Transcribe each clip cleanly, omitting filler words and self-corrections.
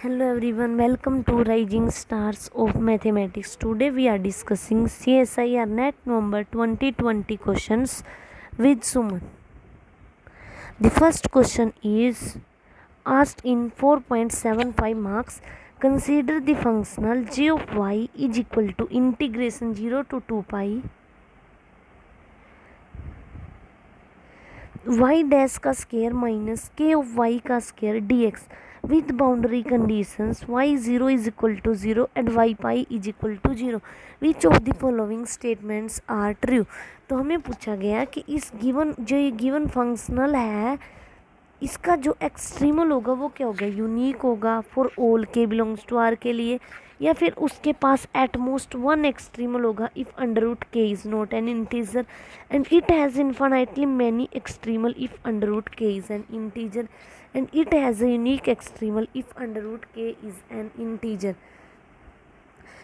Hello everyone, welcome to Rising Stars of Mathematics. Today we are discussing CSIR NET November 2020 questions with Suman. The first question is asked in 4.75 marks. Consider the functional g of y is equal to integration 0 to 2 pi y dash का square minus k of y का square dx with boundary conditions y0 is equal to 0 and y pi is equal to 0. Which of the following statements are true? तो हमें पूछा गया कि इस given functional है, इसका जो एक्सट्रीमल होगा वो क्या होगा, यूनिक होगा for all k belongs to R के लिए, या फिर उसके पास एट मोस्ट वन एक्सट्रीमल होगा if under root k is not an integer and it has infinitely many extremal if under root k is an integer and it has a unique extremal if under root k is an integer.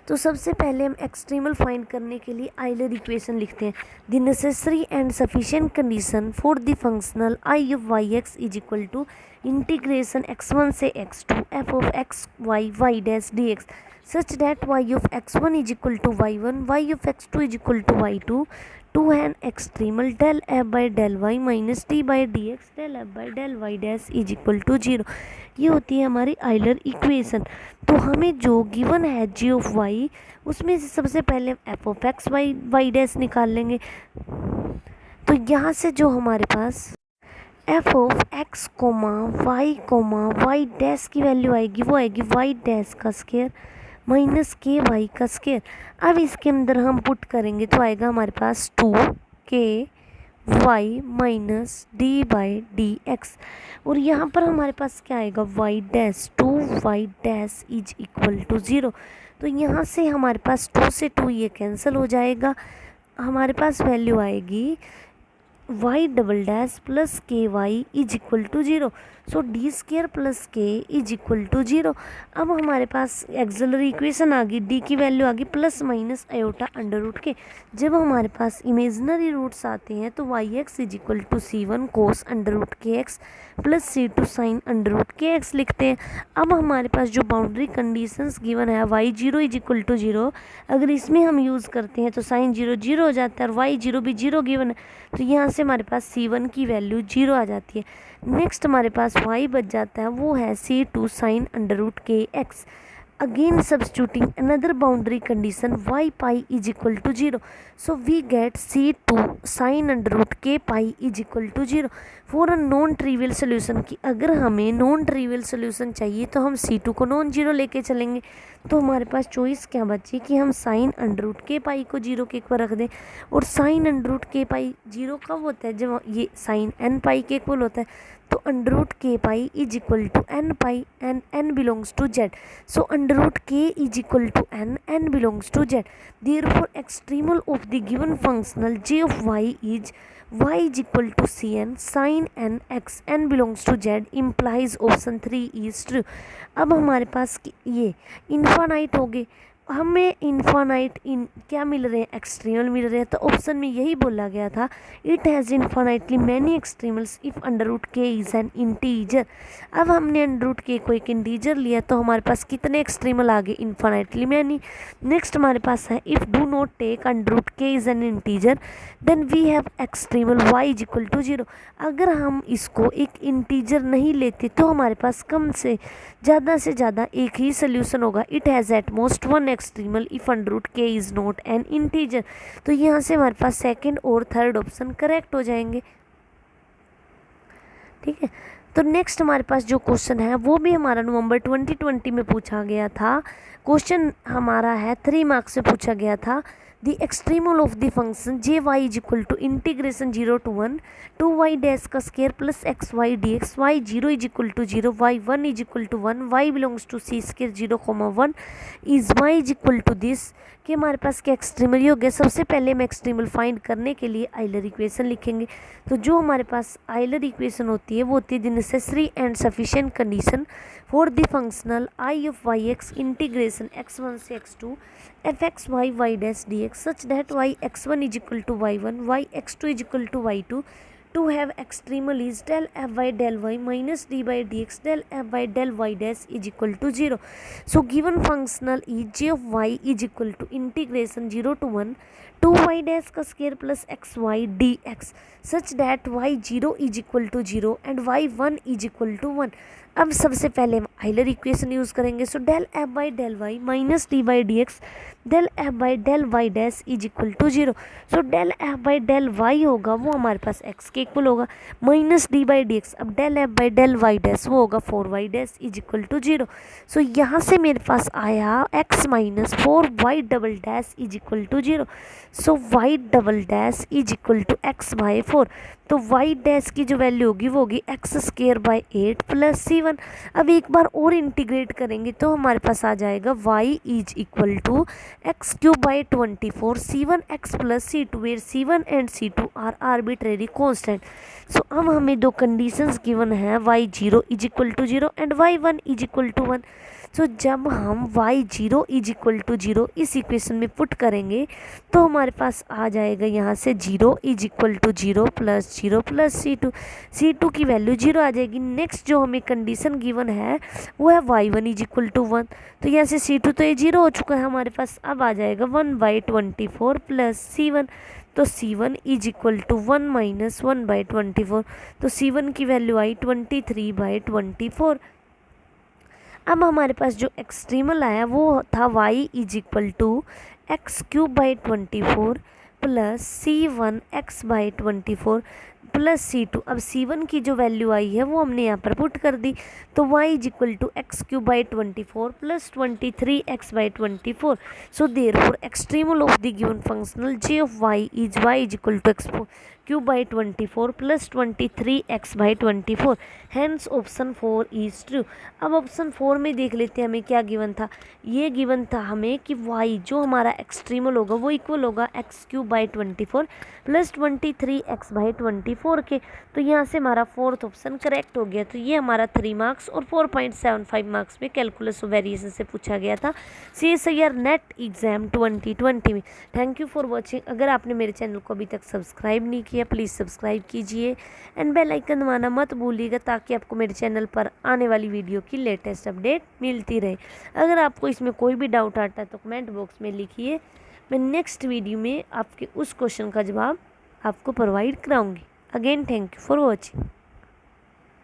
तो सबसे पहले हम extremal find करने के लिए Euler equation लिखते हैं. The necessary and sufficient condition for the functional I of Y x is equal to integration x1 से x2 f of x y y dash dx such that y of x1 is equal to y1, y of x2 is equal to y2 to an extremal del f by del y minus t by dx del f by del y dash is equal to 0. ये होती है हमारी Euler equation. तो हमें जो given है जी of Y, उसमें से सबसे पहले f of x Y Y dash निकाल लेंगे. तो यहाँ से जो हमारे पास f of x comma y dash की वैल्यू आएगी वो आएगी वाई डैश का स्केयर माइनस के वाई का स्केयर. अब इसके अंदर हम पुट करेंगे तो आएगा हमारे पास 2k y minus d by d x, और यहाँ पर हमारे पास क्या आएगा y dash 2 y dash is equal to 0. तो यहाँ से हमारे पास 2 से 2 ये कैंसिल हो जाएगा, हमारे पास वैल्यू आएगी Y double dash plus K Y is equal to 0. So D square plus K is equal to 0. अब हमारे पास एक्सिलरी इक्वेशन आ गई, डी की वैल्यू आ गई plus minus iota under root k. जब हमारे पास इमेजनरी रूट्स आते हैं तो y x is equal to c1 cos under root k x plus c2 sine under root k x लिखते हैं. अब हमारे पास जो बाउंड्री कंडीशंस गिवन है y0 इज इक्वल टू 0, अगर इसमें हम यूज़ करते हैं तो साइन 0 0 हो जाता है और y0 भी 0 गिवन है, तो यहाँ से हमारे पास c1 की वैल्यू 0 आ जाती है. नेक्स्ट हमारे पास y बच जाता है, वो है c2 sine under root k x. Again substituting another boundary condition y pi is equal to 0, so we get c2 sine under root k pi is equal to 0 for a non trivial solution. की अगर हमें non trivial solution चाहिए तो हम c2 को non zero लेके चलेंगे. तो हमारे पास चॉइस क्या बची कि हम साइन अंडर रूट के पाई को 0 के इक्वल रख दें, और साइन अंडर रूट के पाई 0 कब होता है, जब ये साइन एन पाई के इक्वल होता है. तो under root k pi is equal to n pi and n belongs to Z. So under root k is equal to n belongs to Z. Therefore extremal of the given functional J of y is y is equal to cn sin n x n belongs to z implies option 3 is true. अब हमारे पास ये infinite हो गए, हमें infinite क्या मिल रहे हैं, extremal मिल रहे हैं. तो ऑप्शन में यही बोला गया था it has infinitely many extremals if under root k is an integer. अब हमने अंडर रूट के को एक इंटीजर लिया तो हमारे पास कितने एक्सट्रीमल आ गए, इन्फानाइटली मैनी. नेक्स्ट हमारे पास है if do not take under root k is an integer then we have extremal y is equal to 0. अगर हम इसको एक इंटीजर नहीं लेते तो हमारे पास कम से ज़्यादा एक ही सोल्यूशन होगा, it has at most one extremal if under root k is not an integer. तो यहाँ से हमारे पास सेकंड और थर्ड ऑप्शन करेक्ट हो जाएंगे. ठीक है. तो नेक्स्ट हमारे पास जो क्वेश्चन है वो भी हमारा नवंबर 2020 में पूछा गया था. क्वेश्चन हमारा है 3 मार्क्स से पूछा गया था. The extremal of the function J y is equal to integration 0 to 1 2 y dash का square plus x y d x y0 is equal to 0 y1 is equal to 1 y belongs to c square 0,1 is y is equal to this. कि हमारे पास क्या extremal ही हो गया. सबसे पहले हम एक्सट्रीमल फाइंड करने के लिए आइलर इक्वेशन लिखेंगे. तो जो हमारे पास आइलर इक्वेशन होती है वो होती है the necessary and sufficient condition for the functional I of Y X integration x1 से x2 F X Y Y dash D X such that Y x1 is equal to y1 y x2 is equal to y2 to have extremal is del f by del y minus d by dx del f by del y dash is equal to 0. So given functional is g of y is equal to integration 0 to 1 2y dash का square plus xy dx such that y0 is equal to 0 and y1 is equal to 1. अब सबसे पहले हम Euler equation use करेंगे. So del f by del y minus d by d x del f by del y dash is equal to 0. So del f by del y होगा वो हमारे पास x के इक्वल होगा minus d by d x. अब del f by del y dash वो होगा 4y dash is equal to 0. So यहाँ से मेरे पास आया x minus 4y double dash is equal to 0. So y double dash is equal to x by 4. तो y dash की जो वैल्यू होगी वो होगी x square by 8 plus c1. अब एक बार और इंटीग्रेट करेंगे तो हमारे पास आ जाएगा y is equal to x cube by 24 c1 x plus c2 where c1 and c2 are arbitrary constant. So अब हमें दो कंडीशंस गिवन है y0 is equal to 0 and y1 is equal to 1. So जब हम y0 is equal to 0 इस equation में put करेंगे तो हमारे पास आ जाएगा यहाँ से 0 is equal to 0 plus c2 की वैल्यू 0 आ जाएगी. नेक्स्ट जो हमें कंडीशन गिवन है वो है y1 इज इक्वल टू 1. तो यहाँ से c2 तो ये 0 हो चुका है हमारे पास. अब आ जाएगा 1/24 प्लस c1. तो c1 is equal to 1 minus 1/24. तो c1 की वैल्यू आई 23/24. अब हमारे पास जो एक्सट्रीमल आया वो था y is equal to x cube by 24 plus c1 x by 24 plus c2. अब c1 की जो वैल्यू आई है वो हमने यहाँ पर पुट कर दी. तो y is equal to x cube by 24 plus 23x by 24. So therefore extremal of the given functional j of y is equal to x cube by 24 plus 23x by 24. Hence option 4 is true. अब option 4 में देख लेते हैं हमें क्या given था. ये given था हमें कि y जो हमारा एक्सट्रीमल होगा वो इक्वल होगा x cube by 24 plus 23x by 24 के. तो यहाँ से हमारा फोर्थ ऑप्शन करेक्ट हो गया. तो ये हमारा 3 मार्क्स और 4.75 मार्क्स में कैलकुलस वेरिएशन से पूछा गया था CSIR नेट एग्जाम 2020 में. Thank you for watching. अगर आपने मेरे चैनल को अभी तक सब्सक्राइब नहीं किया प्लीज़ सब्सक्राइब कीजिए एंड बेल आइकन दबाना मत भूलिएगा ताकि आपको मेरे चैनल पर आने वाली वीडियो की लेटेस्ट अपडेट मिलती रहे. अगर आपको इसमें कोई भी डाउट आता है तो कमेंट बॉक्स में लिखिए. मैं नेक्स्ट वीडियो में आपके उस क्वेश्चन का जवाब आपको प्रोवाइड कराऊंगी. Again thank you for watching.